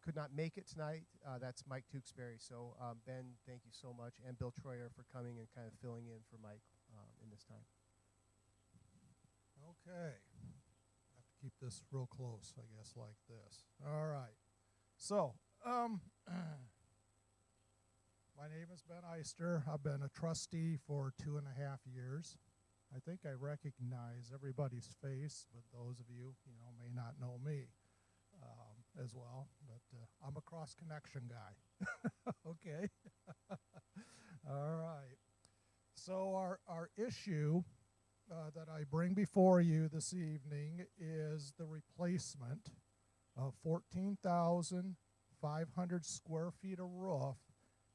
could not make it tonight. That's Mike Tewksbury. So Ben, thank you so much, and Bill Troyer for coming and kind of filling in for Mike in this time. Okay. I have to keep this real close, I guess, like this. All right. So, my name is Ben Eister. I've been a trustee for 2.5 years. I think I recognize everybody's face, but those of you, may not know me as well. But I'm a cross-connection guy. Okay. All right. So our issue that I bring before you this evening is the replacement of 14,500 square feet of roof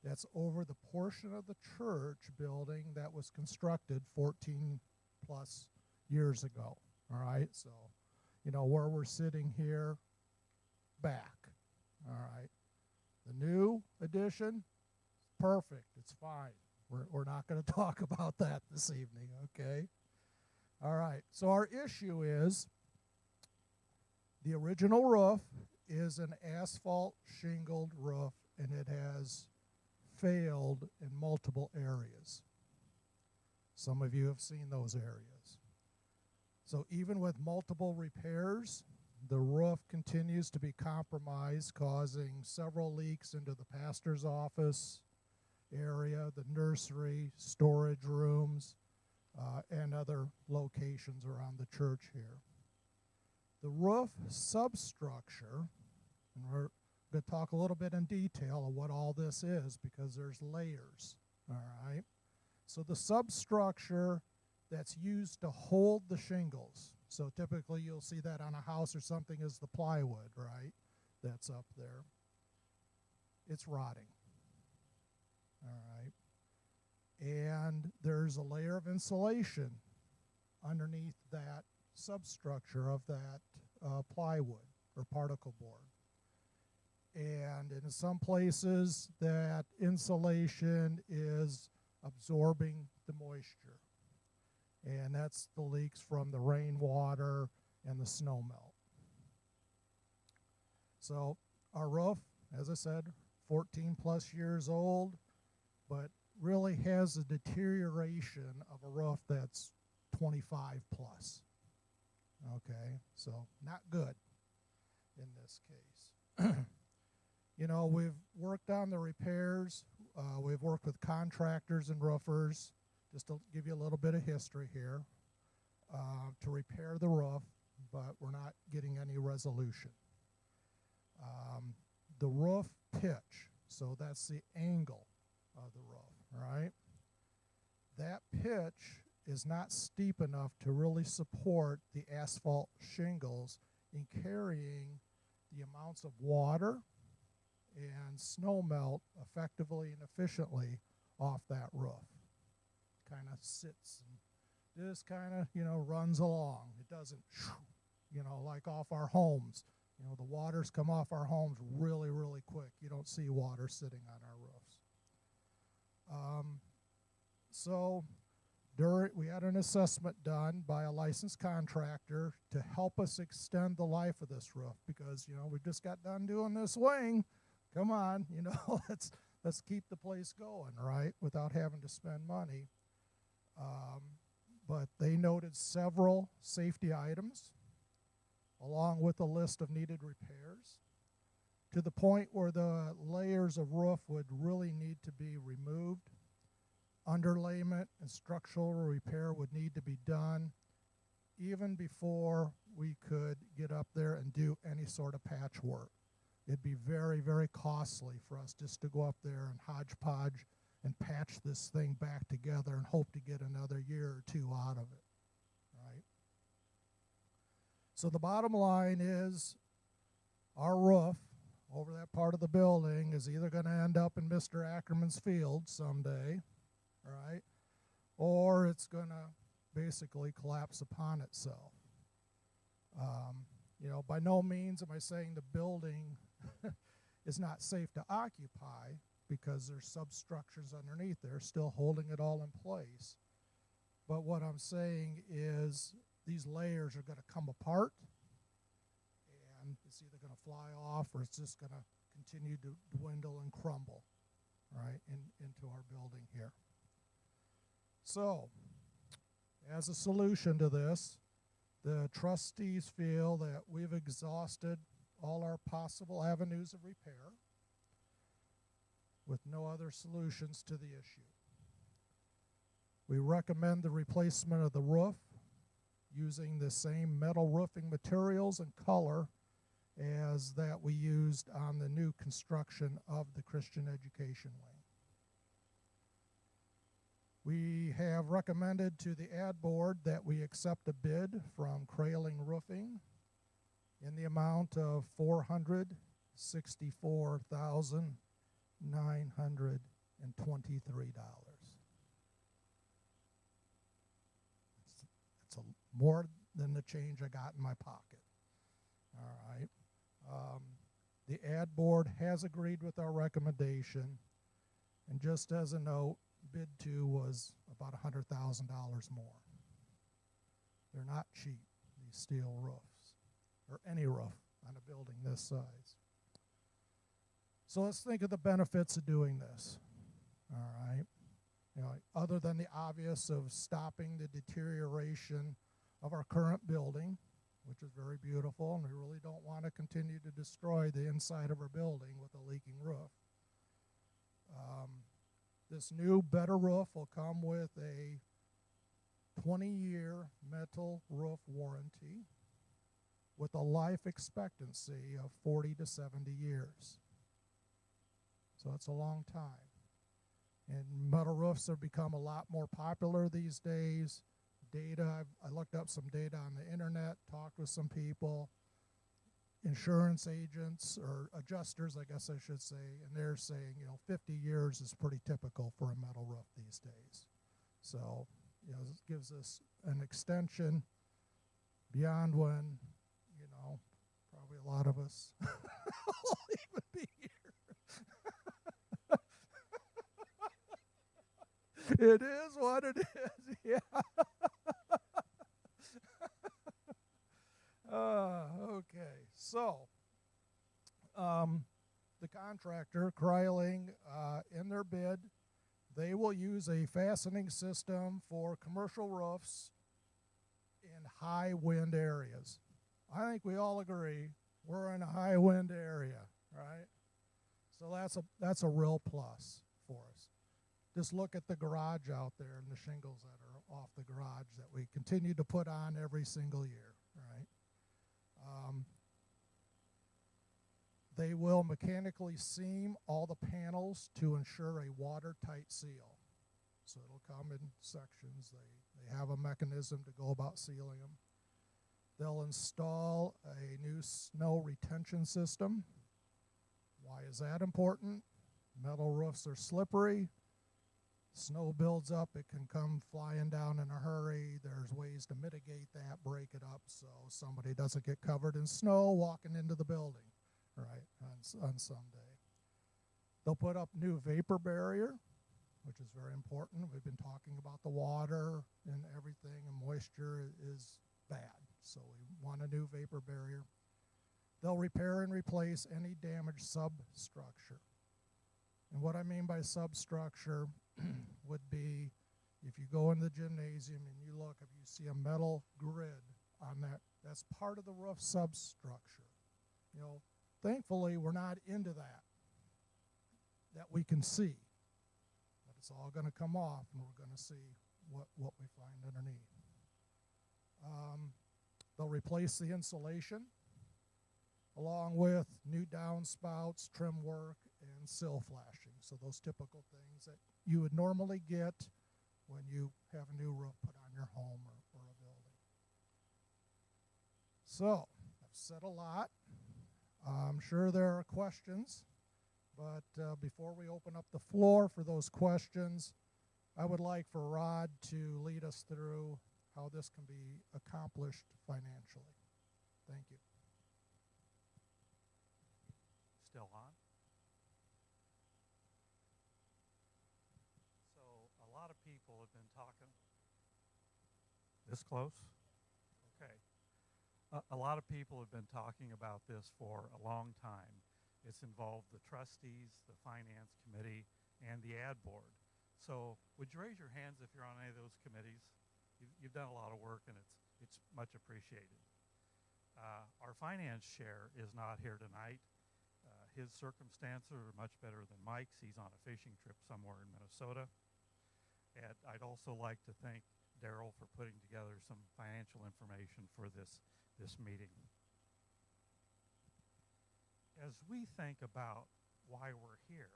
that's over the portion of the church building that was constructed 14 plus years ago. All right, so where we're sitting here back. All right, the new addition, perfect, it's fine. We're not going to talk about that this evening, okay? All right, so our issue is the original roof is an asphalt shingled roof, and it has failed in multiple areas. Some of you have seen those areas. So even with multiple repairs, the roof continues to be compromised, causing several leaks into the pastor's office area, the nursery, storage rooms, and other locations around the church here. The roof substructure, and we're going to talk a little bit in detail of what all this is because there's layers, all right? So the substructure that's used to hold the shingles, so typically you'll see that on a house or something is the plywood, right? That's up there. It's rotting, all right? And there's a layer of insulation underneath that substructure of that plywood or particle board. And in some places, that insulation is absorbing the moisture. And that's the leaks from the rainwater and the snow melt. So our roof, as I said, 14 plus years old, but really has a deterioration of a roof that's 25 plus. Okay, so not good in this case. We've worked on the repairs. We've worked with contractors and roofers, just to give you a little bit of history here, to repair the roof, but we're not getting any resolution. The roof pitch, so that's the angle of the roof, right? That pitch is not steep enough to really support the asphalt shingles in carrying the amounts of water and snow melt effectively and efficiently off that roof. Kind of sits and just kind of, runs along. It doesn't, like off our homes. The waters come off our homes really, really quick. You don't see water sitting on our roofs. So we had an assessment done by a licensed contractor to help us extend the life of this roof because, we just got done doing this wing. Come on, let's keep the place going, right, without having to spend money. But they noted several safety items along with a list of needed repairs to the point where the layers of roof would really need to be removed. Underlayment and structural repair would need to be done even before we could get up there and do any sort of patchwork. It'd be very, very costly for us just to go up there and hodgepodge and patch this thing back together and hope to get another year or two out of it, right? So the bottom line is our roof over that part of the building is either going to end up in Mr. Ackerman's field someday, right? Or it's going to basically collapse upon itself. By no means am I saying the building is not safe to occupy because there's substructures underneath there still holding it all in place. But what I'm saying is these layers are going to come apart and it's either going to fly off or it's just going to continue to dwindle and crumble, right, into our building here. So, as a solution to this, the trustees feel that we've exhausted all our possible avenues of repair with no other solutions to the issue. We recommend the replacement of the roof using the same metal roofing materials and color as that we used on the new construction of the Christian Education Wing. We have recommended to the ad board that we accept a bid from Kraling Roofing in the amount of $464,923. It's more than the change I got in my pocket. All right. The ad board has agreed with our recommendation, and just as a note, bid 2 was about $100,000 more. They're not cheap, these steel roofs, or any roof on a building this size. So let's think of the benefits of doing this. All right. Other than the obvious of stopping the deterioration of our current building, which is very beautiful, and we really don't want to continue to destroy the inside of our building with a leaking roof. This new, better roof will come with a 20-year metal roof warranty with a life expectancy of 40 to 70 years. So it's a long time. And metal roofs have become a lot more popular these days. Data, I looked up some data on the internet, talked with some people, insurance agents or adjusters, I guess I should say, and they're saying, 50 years is pretty typical for a metal roof these days. So, it gives us an extension beyond when, probably a lot of us will even be here. It is what it is, yeah. Okay, so the contractor, Kraling, in their bid, they will use a fastening system for commercial roofs in high wind areas. I think we all agree we're in a high wind area, right? So that's a real plus for us. Just look at the garage out there and the shingles that are off the garage that we continue to put on every single year, right? They will mechanically seam all the panels to ensure a watertight seal. So it'll come in sections. They have a mechanism to go about sealing them. They'll install a new snow retention system. Why is that important? Metal roofs are slippery. Snow builds up, it can come flying down in a hurry. There's ways to mitigate that, break it up so somebody doesn't get covered in snow walking into the building, right, on Sunday. They'll put up new vapor barrier, which is very important. We've been talking about the water and everything, and moisture is bad, so we want a new vapor barrier. They'll repair and replace any damaged substructure. And what I mean by substructure would be if you go in the gymnasium and you look, if you see a metal grid on that, that's part of the roof substructure. Thankfully, we're not into that we can see. But it's all going to come off, and we're going to see what we find underneath. They'll replace the insulation along with new downspouts, trim work, and sill flashing. So those typical things that you would normally get when you have a new roof put on your home or a building. So I've said a lot. I'm sure there are questions, but before we open up the floor for those questions, I would like for Rod to lead us through how this can be accomplished financially. Thank you. Still on? So a lot of people have been talking. This close? Okay. A lot of people have been talking about this for a long time, It's involved the trustees, the finance committee, and the ad board. So would you raise your hands if you're on any of those committees? You've done a lot of work, and it's much appreciated. Our finance chair is not here tonight. His circumstances are much better than Mike's. He's on a fishing trip somewhere in Minnesota. And I'd also like to thank Daryl for putting together some financial information for this meeting. As we think about why we're here,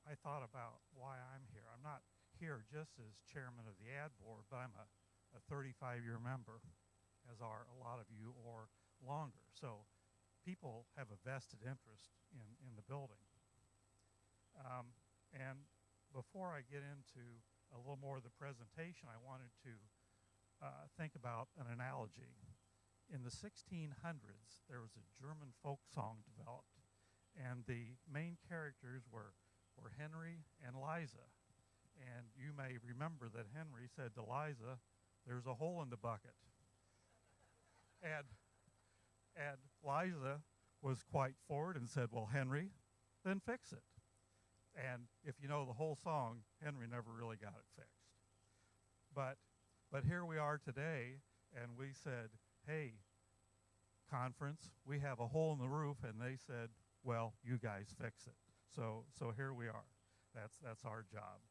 I thought about why I'm here. I'm not here just as chairman of the ad board, but I'm a 35-year member, as are a lot of you, or longer. So people have a vested interest in the building. And before I get into a little more of the presentation, I wanted to think about an analogy. In the 1600s, there was a German folk song developed, and the main characters were Henry and Liza. And you may remember that Henry said to Liza, "There's a hole in the bucket." And Liza was quite forward and said, "Well, Henry, then fix it." And if you know the whole song, Henry never really got it fixed. But here we are today, and we said, "Hey, conference, we have a hole in the roof," and they said, "Well, you guys fix it." So here we are. That's our job.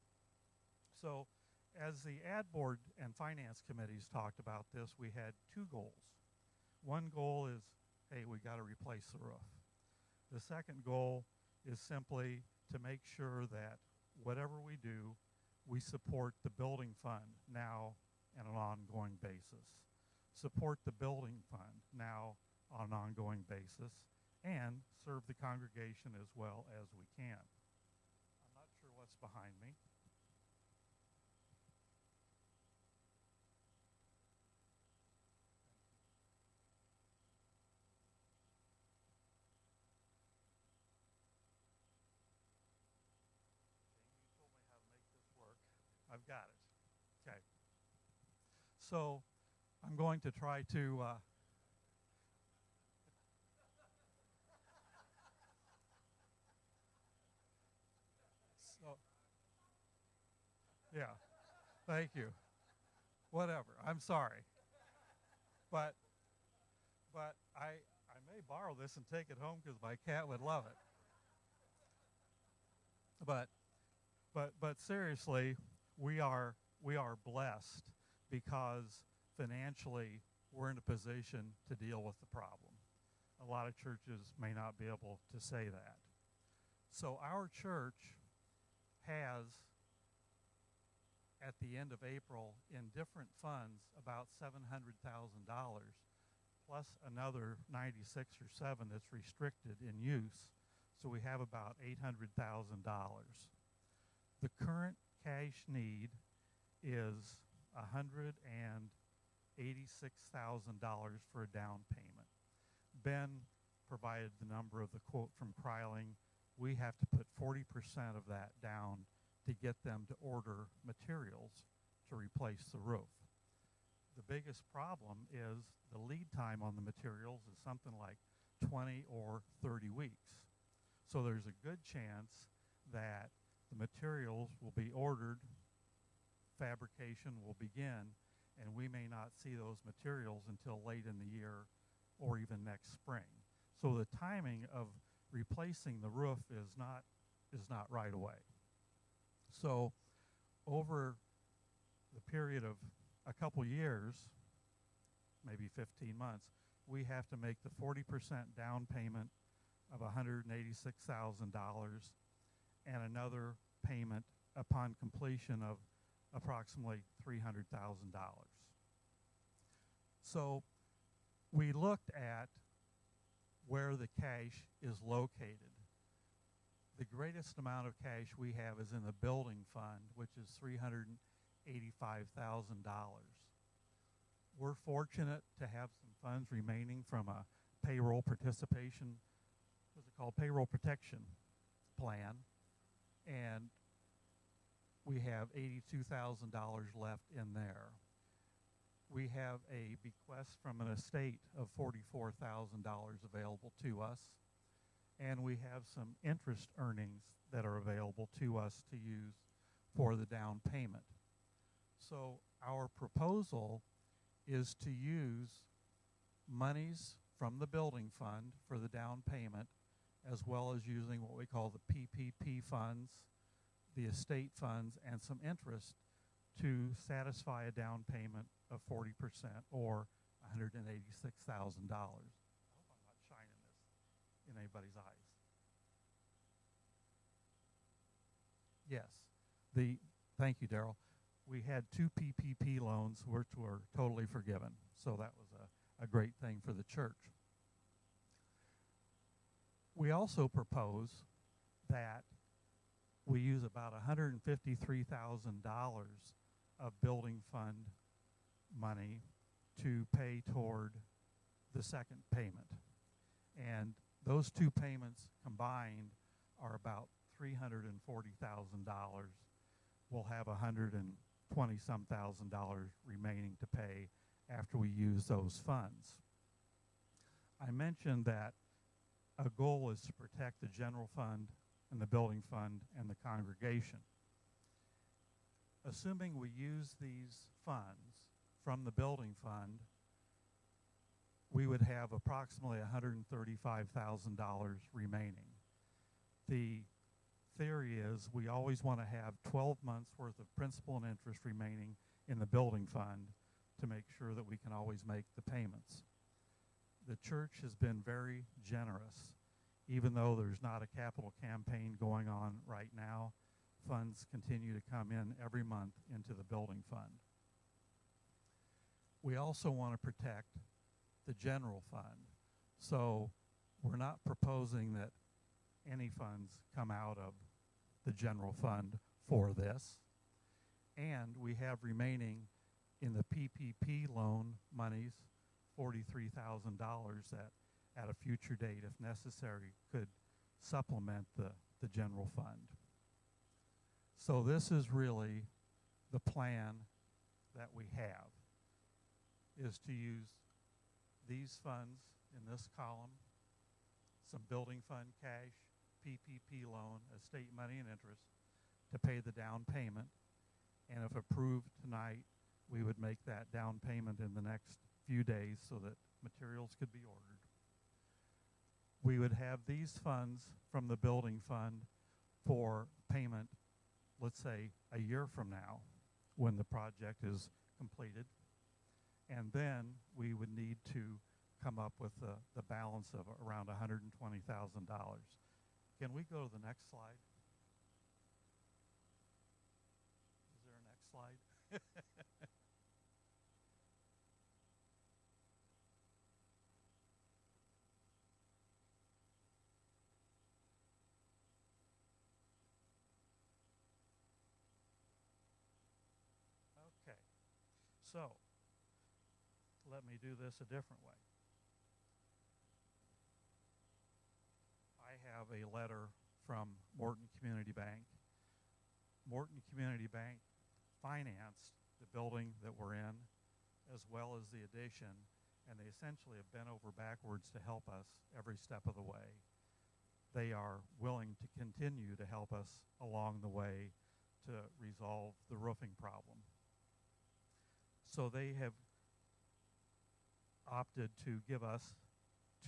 So as the ad board and finance committees talked about this, we had two goals. One goal is, hey, we got to replace the roof. The second goal is simply to make sure that whatever we do, we support the building fund now on an ongoing basis. Support the building fund now on an ongoing basis, and serve the congregation as well as we can. I'm not sure what's behind me. Jamie told me how to make this work. I've got it. Okay. So I'm going to try to yeah, thank you. Whatever, I'm sorry. But I may borrow this and take it home because my cat would love it. But seriously, we are blessed because financially we're in a position to deal with the problem. A lot of churches may not be able to say that. So our church has, at the end of April, in different funds, about $700,000, plus another 96 or 7 that's restricted in use. So we have about $800,000. The current cash need is $186,000 for a down payment. Ben provided the number of the quote from Kryling. We have to put 40% of that down to get them to order materials to replace the roof. The biggest problem is the lead time on the materials is something like 20 or 30 weeks. So there's a good chance that the materials will be ordered, fabrication will begin, and we may not see those materials until late in the year or even next spring. So the timing of replacing the roof is not right away. So over the period of a couple years, maybe 15 months, we have to make the 40% down payment of $186,000 and another payment upon completion of approximately $300,000. So we looked at where the cash is located. The greatest amount of cash we have is in the building fund, which is $385,000. We're fortunate to have some funds remaining from a payroll participation, what's it called, payroll protection plan, and we have $82,000 left in there. We have a bequest from an estate of $44,000 available to us. and we have some interest earnings that are available to us to use for the down payment. So our proposal is to use monies from the building fund for the down payment, as well as using what we call the PPP funds, the estate funds, and some interest to satisfy a down payment of 40% or $186,000. I hope I'm not shining this in anybody's eyes. Yes. Thank you, Daryl. We had 2 PPP loans which were totally forgiven, so that was a great thing for the church. We also propose that we use about $153,000 of building fund money to pay toward the second payment. And those 2 payments combined are about $340,000. We'll have $120-some thousand remaining to pay after we use those funds. I mentioned that a goal is to protect the general fund and the building fund and the congregation. Assuming we use these funds from the building fund, we would have approximately $135,000 remaining. The theory is we always want to have 12 months worth of principal and interest remaining in the building fund to make sure that we can always make the payments. The church has been very generous. Even though there's not a capital campaign going on right now, funds continue to come in every month into the building fund. We also want to protect the general fund. So we're not proposing that any funds come out of the general fund for this. And we have remaining in the PPP loan monies $43,000 that at a future date, if necessary, could supplement the general fund. So this is really the plan that we have, is to use these funds in this column, some building fund cash, PPP loan, estate money and interest, to pay the down payment. And if approved tonight, we would make that down payment in the next few days so that materials could be ordered. We would have these funds from the building fund for payment, let's say, a year from now when the project is completed. And then we would need to come up with the balance of around $120,000. Can we go to the next slide? Is there a next slide? Okay. So, let me do this a different way. I have a letter from Morton Community Bank. Morton Community Bank financed the building that we're in, as well as the addition, and they essentially have bent over backwards to help us every step of the way. They are willing to continue to help us along the way to resolve the roofing problem. So they have opted to give us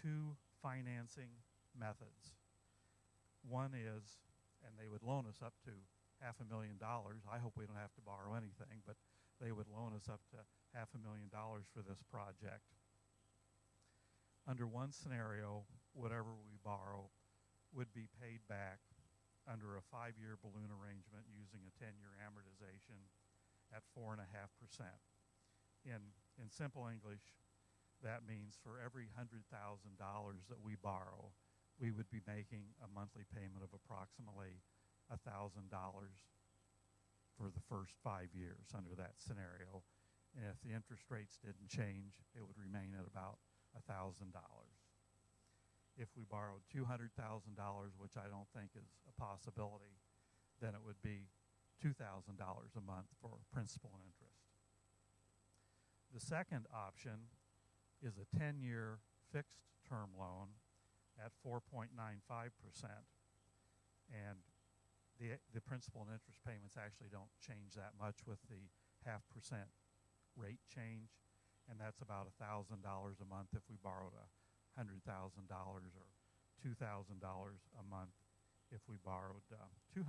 2 financing methods. One is, and they would loan us up to $500,000. I hope we don't have to borrow anything, but they would loan us up to $500,000 for this project. Under one scenario, whatever we borrow would be paid back under a 5-year balloon arrangement using a 10-year amortization at 4.5%. In simple English, that means for every $100,000 that we borrow, we would be making a monthly payment of approximately $1,000 for the first 5 years under that scenario. And if the interest rates didn't change, it would remain at about $1,000. If we borrowed $200,000, which I don't think is a possibility, then it would be $2,000 a month for principal and interest. The second option is a 10-year fixed term loan at 4.95%. And the principal and interest payments actually don't change that much with the 0.5% rate change, and that's about $1,000 a month if we borrowed $100,000, or $2,000 a month if we borrowed $200,000.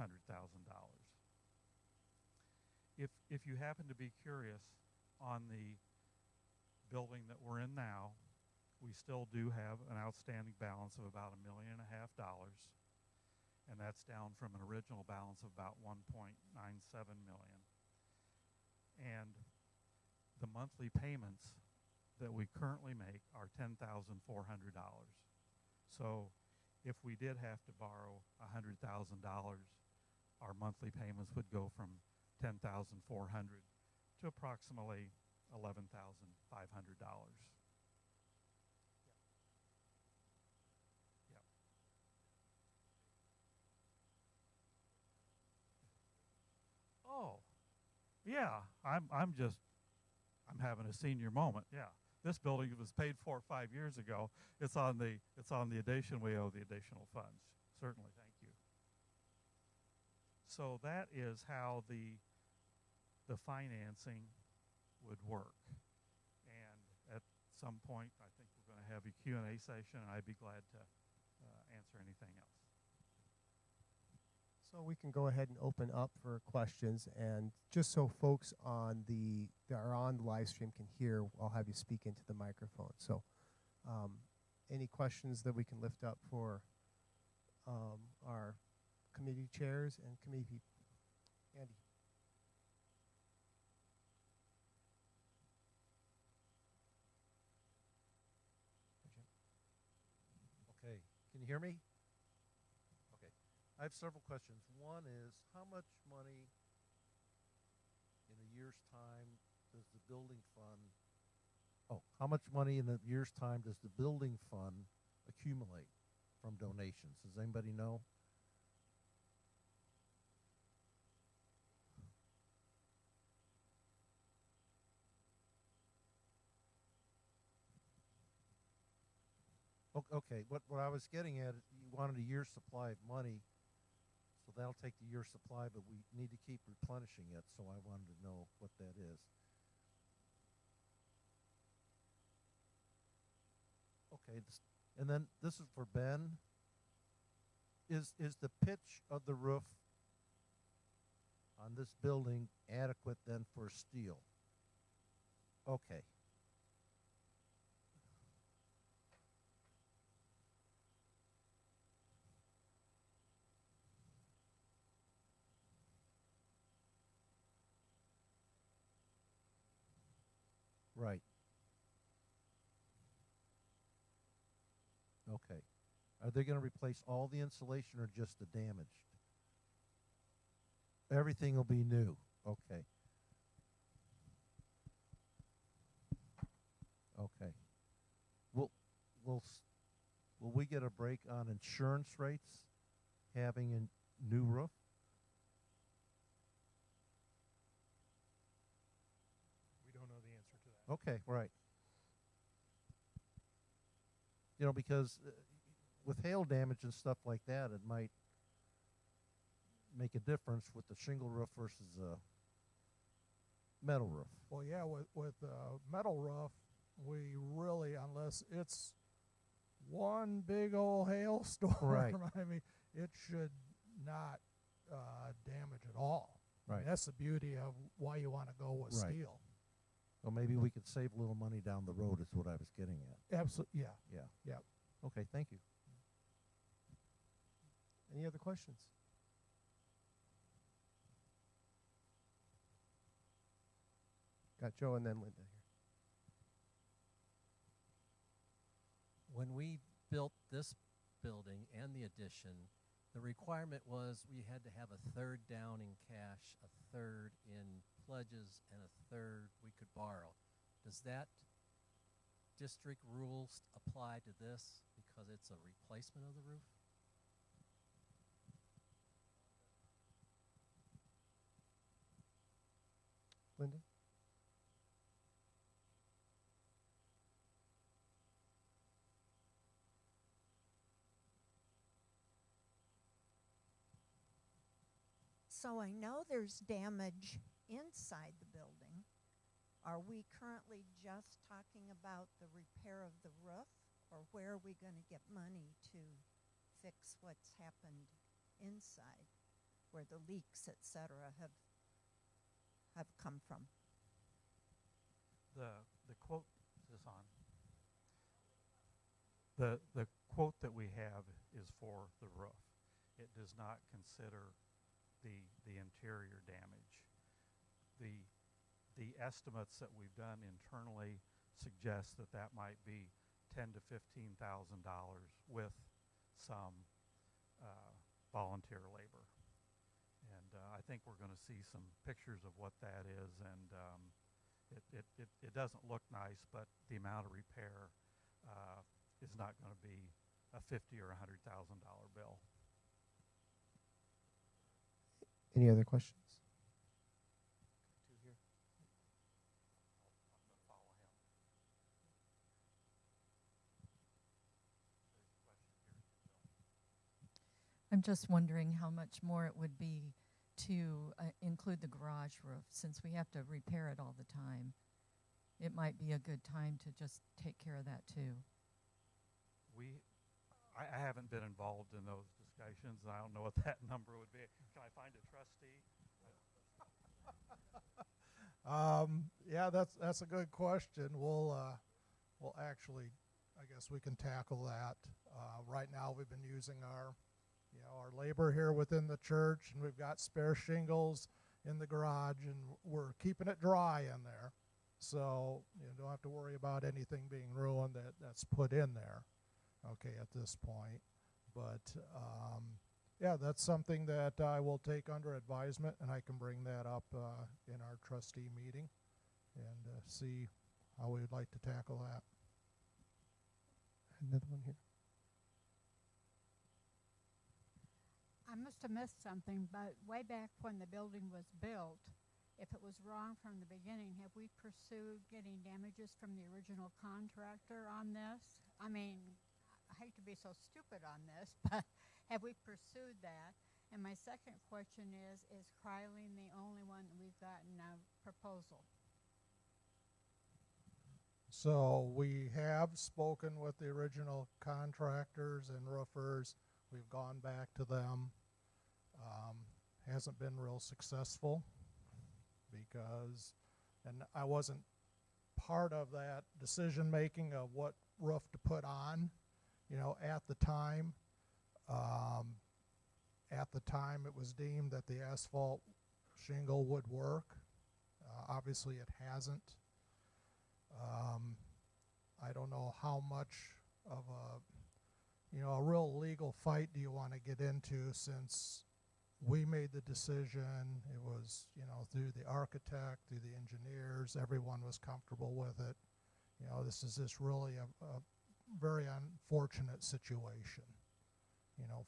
If you happen to be curious, on the building that we're in now, we still do have an outstanding balance of about $1.5 million, and that's down from an original balance of about $1.97 million. And the monthly payments that we currently make are $10,400. So if we did have to borrow $100,000, our monthly payments would go from $10,400 to approximately $11,500. Yep. Oh, yeah. I'm having a senior moment. Yeah. This building was paid for 5 years ago. It's on the addition. We owe the additional funds. Certainly, thank you. So that is how the financing would work. And at some point, I think we're going to have a Q&A session, and I'd be glad to answer anything else. So we can go ahead and open up for questions, and just so folks that are on the live stream can hear, I'll have you speak into the microphone. So any questions that we can lift up for our committee chairs and committee people? Andy. Okay, can you hear me? Okay, I have several questions. One is, how much money in a year's time does the building fund, how much money in a year's time does the building fund accumulate from donations? Does anybody know? Okay, what I was getting at, you wanted a year's supply of money, so that'll take the year's supply, but we need to keep replenishing it, so I wanted to know what that is. Okay, and then this is for Ben. Is the pitch of the roof on this building adequate then for steel? Okay. Right. Okay. Are they going to replace all the insulation or just the damaged? Everything will be new. Okay. Okay. Will we get a break on insurance rates having a new roof? We don't know the answer to that. Okay, right. You know, because with hail damage and stuff like that, it might make a difference with the shingle roof versus a metal roof. Well, yeah, with metal roof, we really, unless it's one big old hailstorm, Right. I mean, it should not damage at all. Right. That's the beauty of why you want to go with Right. steel. Well, maybe we could save a little money down the road is what I was getting at. Absolutely, yeah. Yeah. Yep. Okay, thank you. Any other questions? Got Joe and then Linda here. When we built this building and the addition, the requirement was we had to have a third down in cash, a third in pledges, and a third we could borrow. Does that district rules apply to this because it's a replacement of the roof? Linda? So I know there's damage inside the building. Are we currently just talking about the repair of the roof, or where are we going to get money to fix what's happened inside, where the leaks, etc., have come from? The quote is on. The quote that we have is for the roof. It does not consider the interior damage. The estimates that we've done internally suggest that might be $10,000 to $15,000 with some volunteer labor. And I think we're going to see some pictures of what that is, and it doesn't look nice, but the amount of repair is not going to be a $50,000 or $100,000 bill. Any other questions? Two here. I'm going to follow him. There's a question here. I'm just wondering how much more it would be to include the garage roof, since we have to repair it all the time. It might be a good time to just take care of that too. I haven't been involved in those discussions, and I don't know what that number would be. Can I find a trustee? Yeah, that's a good question. We'll actually, I guess we can tackle that. Right now, we've been using our labor here within the church, and we've got spare shingles in the garage, and we're keeping it dry in there. So you don't have to worry about anything being ruined that's put in there, okay, at this point. But yeah, that's something that I will take under advisement, and I can bring that up in our trustee meeting and see how we would like to tackle that. Another one here. I must have missed something, but way back when the building was built, if it was wrong from the beginning, have we pursued getting damages from the original contractor on this? I mean, I hate to be so stupid on this, but have we pursued that? And my second question is Kryling the only one that we've gotten a proposal? So we have spoken with the original contractors and roofers. We've gone back to them. Hasn't been real successful because, and I wasn't part of that decision making of what roof to put on, at the time. At the time it was deemed that the asphalt shingle would work. Obviously it hasn't. I don't know how much of a real legal fight do you want to get into, since we made the decision. It was, through the architect, through the engineers, everyone was comfortable with it. This is just really a very unfortunate situation,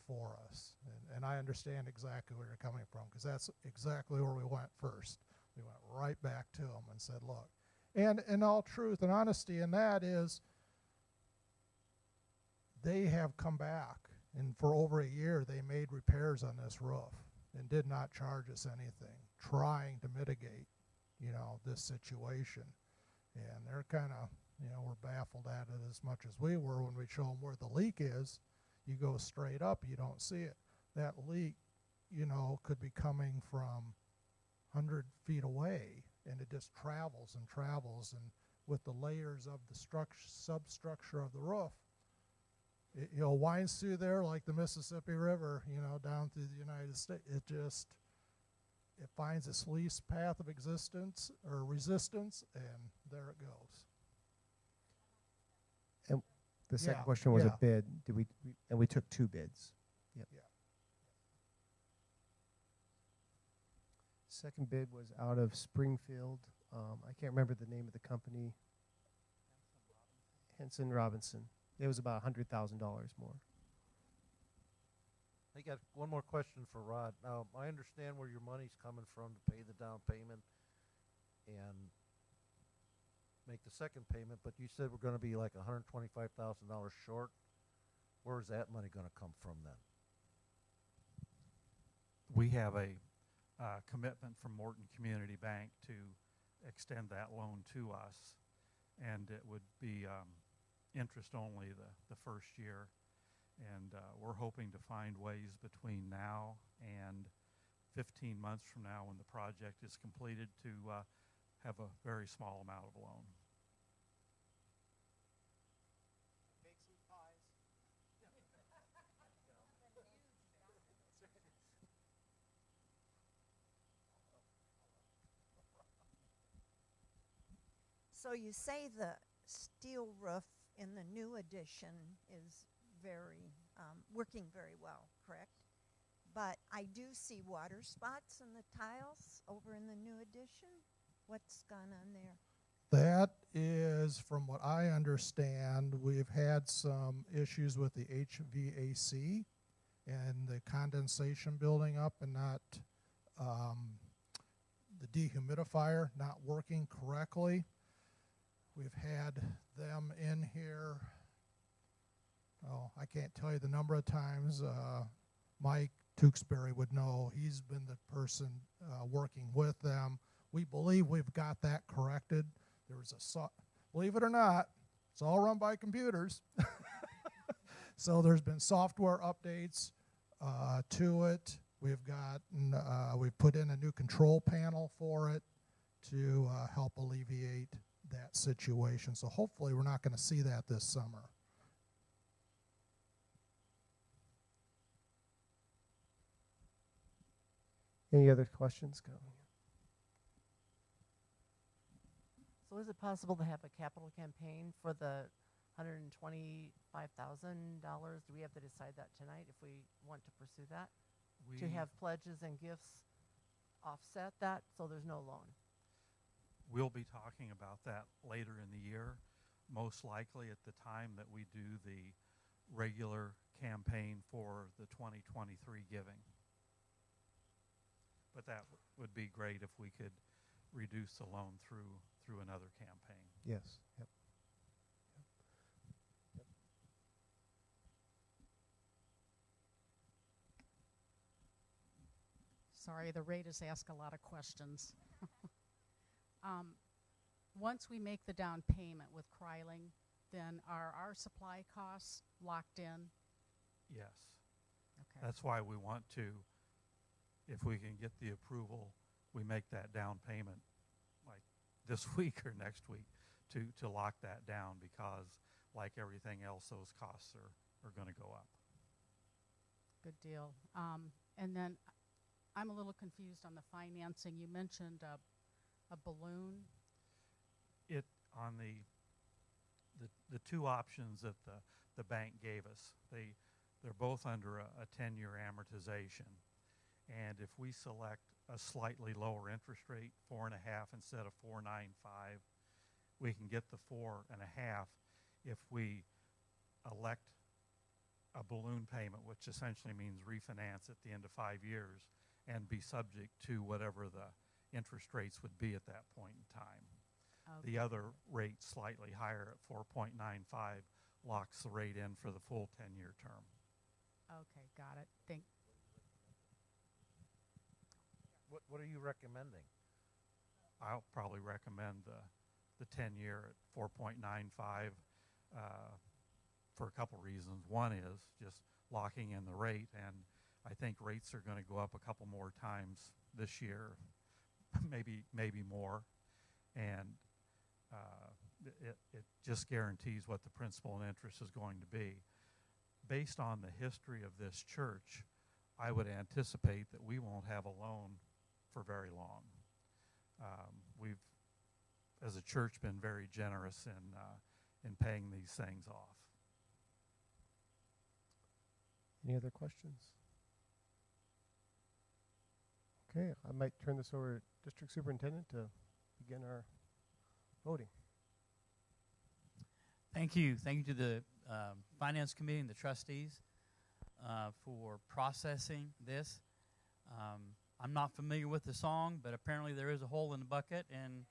for us. And I understand exactly where you're coming from, because that's exactly where we went first. We went right back to them and said, look, and in all truth and honesty, and that is, they have come back, and for over a year they made repairs on this roof and did not charge us anything, trying to mitigate, this situation. And they're kind of, we're baffled at it as much as we were when we show them where the leak is. You go straight up, you don't see it. That leak, could be coming from 100 feet away, and it just travels and travels. And with the layers of the substructure of the roof, it winds through there like the Mississippi River, down through the United States. It finds its least path of existence or resistance, and there it goes. And the second question was a bid. And we took 2 bids. Yep. Yeah. Second bid was out of Springfield. I can't remember the name of the company. Henson Robinson. It was about $100,000 more. I got one more question for Rod. Now, I understand where your money's coming from to pay the down payment and make the second payment, but you said we're going to be like $125,000 short. Where's that money going to come from then? We have a commitment from Morton Community Bank to extend that loan to us, and it would be interest only the first year. And we're hoping to find ways between now and 15 months from now, when the project is completed, to have a very small amount of loan. Bake some pies. So you say the steel roof in the new addition is very working very well, correct? But I do see water spots in the tiles over in the new addition. What's gone on there? That is, from what I understand, we've had some issues with the HVAC and the condensation building up, and not the dehumidifier not working correctly. We've had them in here, oh, I can't tell you the number of times. Mike Tewksbury would know. He's been the person working with them. We believe we've got that corrected. There was believe it or not, it's all run by computers. So there's been software updates to it. We've put in a new control panel for it to help alleviate that situation. So hopefully we're not going to see that this summer. Any other questions? Go. So is it possible to have a capital campaign for the $125,000? Do we have to decide that tonight if we want to pursue that? To have pledges and gifts offset that so there's no loan? We'll be talking about that later in the year, most likely at the time that we do the regular campaign for the 2023 giving. But that would be great if we could reduce the loan through another campaign. Yes. Yep. Sorry, the raiders ask a lot of questions. Once we make the down payment with Kryling, then are our supply costs locked in? Yes. Okay. That's why we want to, if we can get the approval, we make that down payment like this week or next week to lock that down, because like everything else, those costs are going to go up. Good deal. And then I'm a little confused on the financing. You mentioned a balloon. It on the two options that the bank gave us, they're both under a 10-year amortization, and if we select a slightly lower interest rate, 4.5 instead of 4.95, we can get the 4.5 if we elect a balloon payment, which essentially means refinance at the end of 5 years and be subject to whatever the interest rates would be at that point in time. Okay. The other rate, slightly higher at 4.95, locks the rate in for the full 10-year term. Okay, got it. What are you recommending? I'll probably recommend the 10-year at 4.95 for a couple reasons. One is just locking in the rate, and I think rates are going to go up a couple more times this year, maybe more, and it just guarantees what the principal and interest is going to be. Based on the history of this church, I would anticipate that we won't have a loan for very long. We've, as a church, been very generous in paying these things off. Any other questions? Okay, I might turn this over to District Superintendent to begin our voting. Thank you. Thank you to the Finance Committee and the trustees for processing this. I'm not familiar with the song, but apparently there is a hole in the bucket, and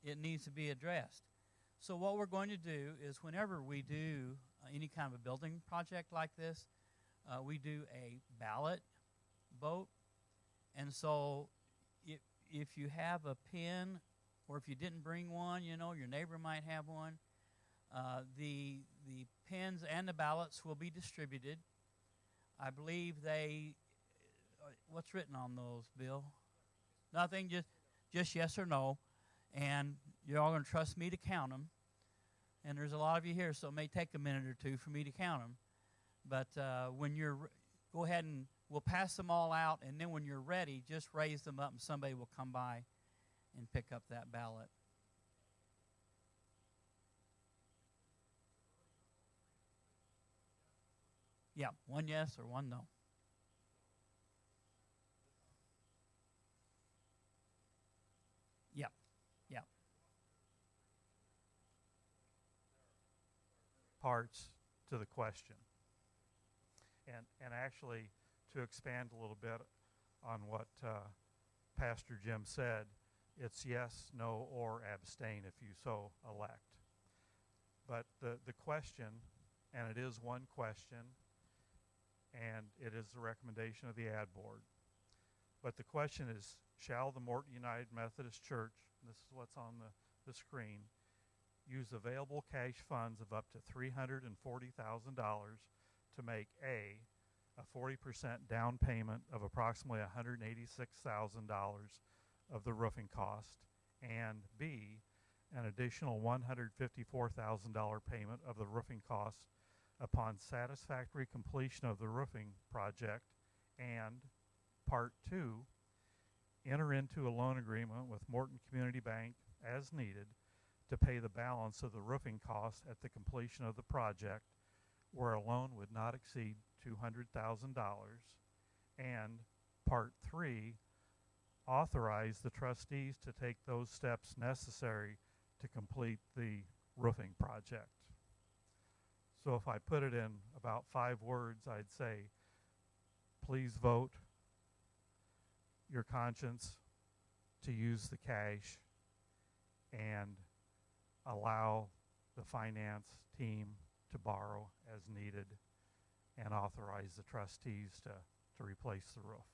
it needs to be addressed. So what we're going to do is, whenever we do any kind of a building project like this, we do a ballot vote And so if you have a pen, or if you didn't bring one, you know, your neighbor might have one, the pens and the ballots will be distributed. I believe what's written on those, Bill? Nothing, just yes or no. And you're all going to trust me to count them. And there's a lot of you here, so it may take a minute or two for me to count them. But when go ahead and we'll pass them all out, and then when you're ready, just raise them up, and somebody will come by and pick up that ballot. Yeah, one yes or one no. Yeah. Parts to the question. And actually, to expand a little bit on what Pastor Jim said, it's yes, no, or abstain if you so elect. But the question, and it is one question, and it is the recommendation of the ad board. But the question is, shall the Morton United Methodist Church, this is what's on the screen, use available cash funds of up to $340,000 to make a 40% down payment of approximately $186,000 of the roofing cost, and B, an additional $154,000 payment of the roofing cost upon satisfactory completion of the roofing project, and Part 2, enter into a loan agreement with Morton Community Bank as needed to pay the balance of the roofing costs at the completion of the project, where a loan would not exceed $200,000, and Part 3, authorize the trustees to take those steps necessary to complete the roofing project. So if I put it in about 5 words, I'd say, please vote your conscience to use the cash and allow the finance team to borrow as needed, and authorize the trustees to replace the roof.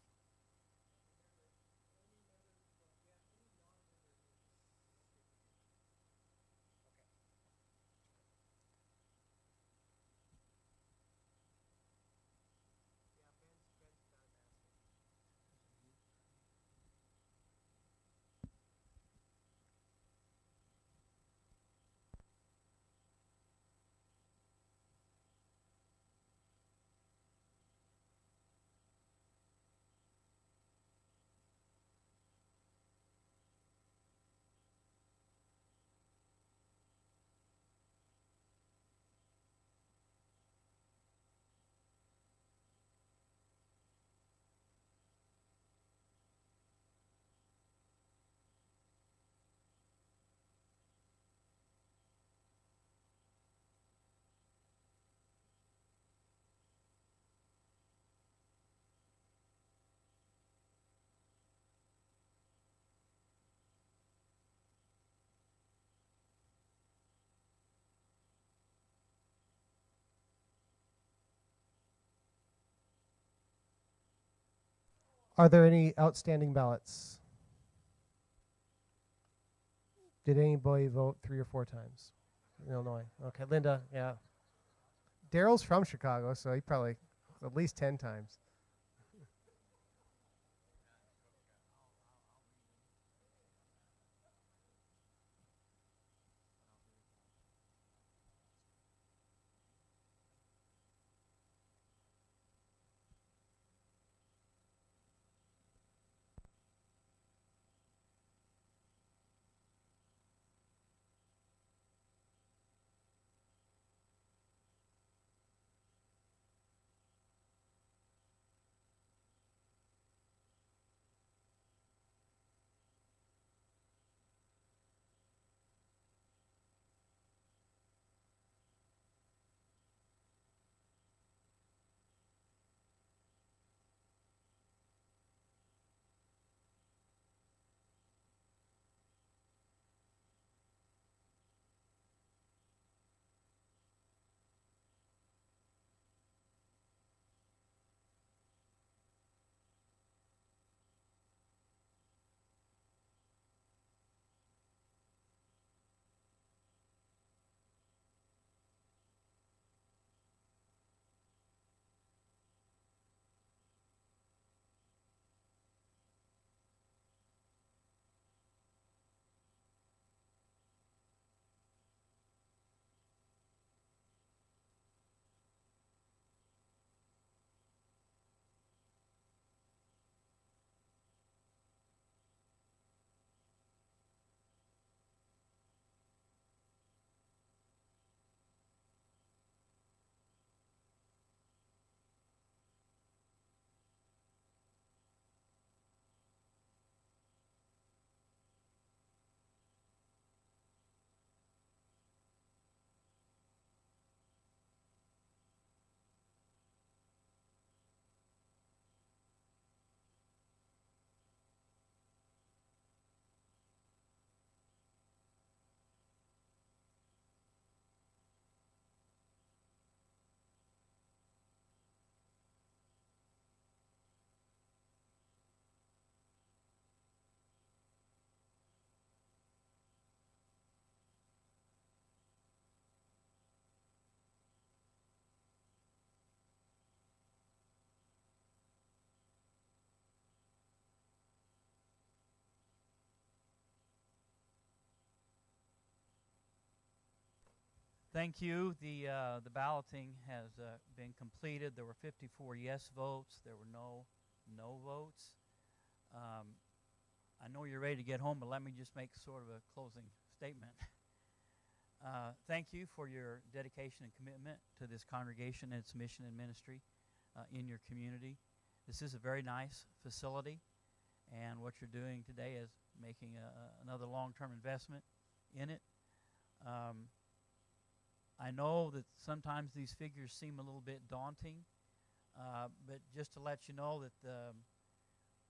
Are there any outstanding ballots? Did anybody vote 3 or 4 times in Illinois? Okay, Linda, yeah. Daryl's from Chicago, so he probably at least 10 times. Thank you. The balloting has been completed. There were 54 yes votes. There were no votes. I know you're ready to get home, but let me just make sort of a closing statement. Thank you for your dedication and commitment to this congregation and its mission and ministry in your community. This is a very nice facility, and what you're doing today is making another long-term investment in it. I know that sometimes these figures seem a little bit daunting, but just to let you know that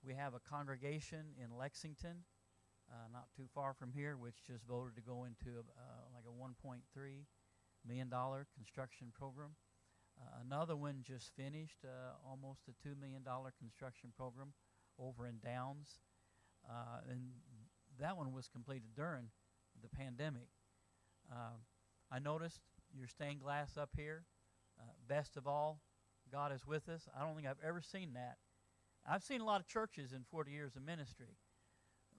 we have a congregation in Lexington, not too far from here, which just voted to go into like a $1.3 million construction program. Another one just finished almost a $2 million construction program over in Downs, and that one was completed during the pandemic. I noticed your stained glass up here. Best of all, God is with us. I don't think I've ever seen that. I've seen a lot of churches in 40 years of ministry,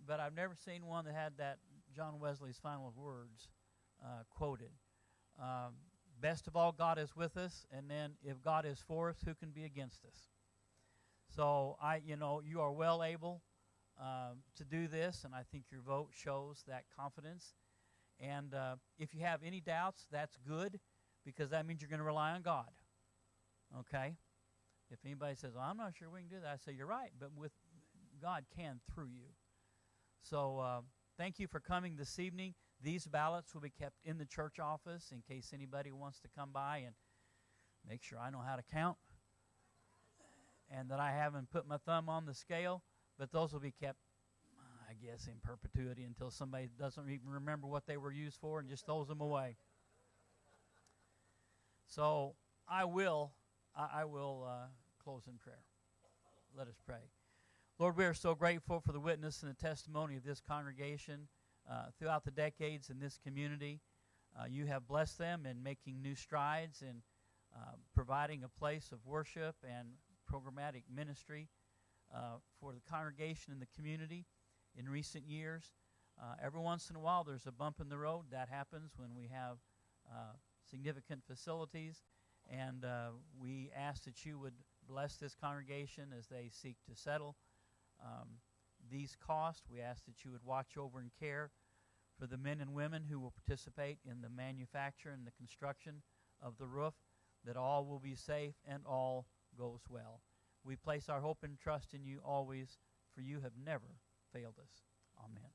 but I've never seen one that had that John Wesley's final words quoted. Best of all, God is with us, and then if God is for us, who can be against us? So you are well able to do this, and I think your vote shows that confidence. And if you have any doubts, that's good, because that means you're going to rely on God. Okay? If anybody says, well, I'm not sure we can do that, I say, you're right, but with God can through you. So thank you for coming this evening. These ballots will be kept in the church office in case anybody wants to come by and make sure I know how to count and that I haven't put my thumb on the scale, but those will be kept, I guess, in perpetuity until somebody doesn't even remember what they were used for and just throws them away. So I will close in prayer. Let us pray. Lord, we are so grateful for the witness and the testimony of this congregation throughout the decades in this community. You have blessed them in making new strides in providing a place of worship and programmatic ministry for the congregation and the community in recent years. Every once in a while there's a bump in the road. That happens when we have significant facilities, and we ask that you would bless this congregation as they seek to settle these costs. We ask that you would watch over and care for the men and women who will participate in the manufacture and the construction of the roof, that all will be safe and all goes well. We place our hope and trust in you always, for you have never failed us. Amen.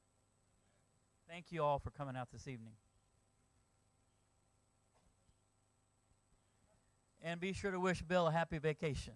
Thank you all for coming out this evening. And be sure to wish Bill a happy vacation.